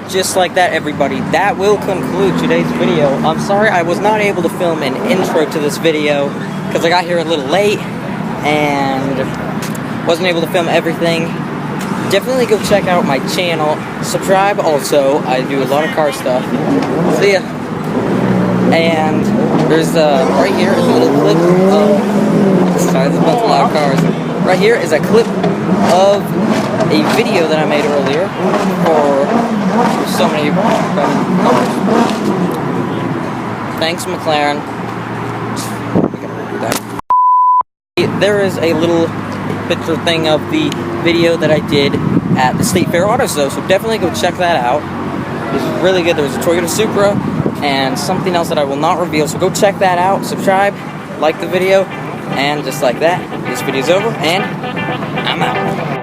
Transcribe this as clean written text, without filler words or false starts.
just like that, everybody, that will conclude today's video. I'm sorry I was not able to film an intro to this video because I got here a little late and wasn't able to film everything. Definitely go check out my channel. Subscribe also. I do a lot of car stuff. See ya. And there's right here is a little clip of, sorry, there's a bunch of loud cars. Right here is a clip of a video that I made earlier for so many cars. Thanks, McLaren. There is a little picture thing of the video that I did at the State Fair Auto Show, so definitely go check that out. It's really good. There was a Toyota Supra and something else that I will not reveal, so go check that out. Subscribe, like the video, and just like that, this video's over, and I'm out.